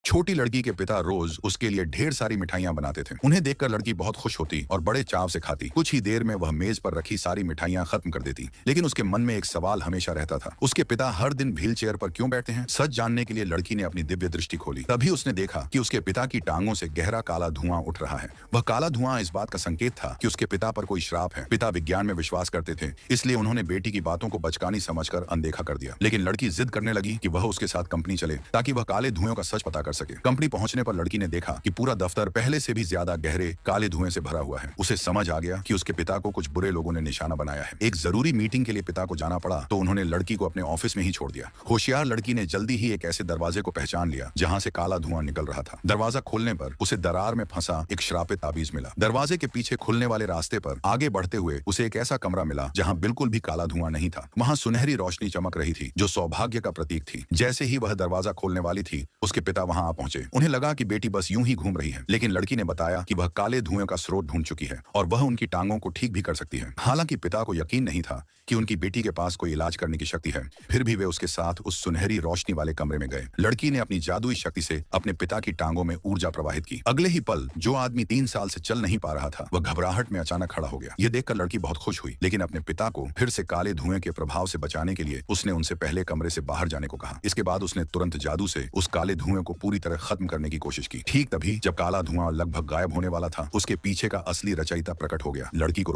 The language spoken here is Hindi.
छोटी लड़की के पिता रोज उसके लिए ढेर सारी मिठाइयां बनाते थे। उन्हें देखकर लड़की बहुत खुश होती और बड़े चाव से खाती। कुछ ही देर में वह मेज पर रखी सारी मिठाइयां खत्म कर देती। लेकिन उसके मन में एक सवाल हमेशा रहता था, उसके पिता हर दिन व्हील चेयर पर क्यों बैठते हैं? सच जानने के लिए लड़की ने अपनी दिव्य दृष्टि खोली। तभी उसने देखा कि उसके पिता की टांगों से गहरा काला धुआं उठ रहा है। वह काला धुआं इस बात का संकेत था कि उसके पिता पर कोई श्राप है। पिता विज्ञान में विश्वास करते थे, इसलिए उन्होंने बेटी की बातों को बचकानी समझकर अनदेखा कर दिया। लेकिन लड़की जिद करने लगी कि वह उसके साथ कंपनी चले ताकि वह काले धुएं का सच पता कर सके। कंपनी पहुंचने पर लड़की ने देखा कि पूरा दफ्तर पहले से भी ज्यादा गहरे काले धुएं से भरा हुआ है। उसे समझ आ गया कि उसके पिता को कुछ बुरे लोगों ने निशाना बनाया है। एक जरूरी मीटिंग के लिए पिता को जाना पड़ा तो उन्होंने लड़की को अपने ऑफिस में ही छोड़ दिया। होशियार लड़की ने जल्दी ही एक ऐसे दरवाजे को पहचान लिया जहां से काला धुआं निकल रहा था। दरवाजा खोलने पर उसे दरार में फंसा एक श्रापित ताबीज मिला। दरवाजे के पीछे खुलने वाले रास्ते पर आगे बढ़ते हुए उसे एक ऐसा कमरा मिला जहां बिल्कुल भी काला धुआं नहीं था। वहां सुनहरी रोशनी चमक रही थी जो सौभाग्य का प्रतीक थी। जैसे ही वह दरवाजा खोलने वाली थी, उसके पिता वहां आ पहुंचे। उन्हें लगा कि बेटी बस यूं ही घूम रही है, लेकिन लड़की ने बताया कि वह काले धुएं का स्रोत ढूंढ चुकी है और वह उनकी टांगों को ठीक भी कर सकती है। हालांकि पिता को यकीन नहीं था कि उनकी बेटी के पास कोई इलाज करने की शक्ति है, फिर भी वे उसके साथ उस सुनहरी रोशनी वाले कमरे में गए। लड़की ने अपनी जादुई शक्ति से अपने पिता की टांगों में ऊर्जा प्रवाहित की। अगले ही पल जो आदमी 3 साल से चल नहीं पा रहा था, वह घबराहट में अचानक खड़ा हो गया। यह देखकर लड़की बहुत खुश हुई, लेकिन अपने पिता को फिर से काले धुएं के प्रभाव से बचाने के लिए उसने उनसे पहले कमरे से बाहर जाने को कहा। इसके बाद उसने तुरंत जादू से उस काले धुएं को पूरी तरह खत्म करने की कोशिश की। ठीक तभी जब काला धुआं लगभग गायब होने वाला था, उसके पीछे का असली रचयिता प्रकट हो गया। लड़की को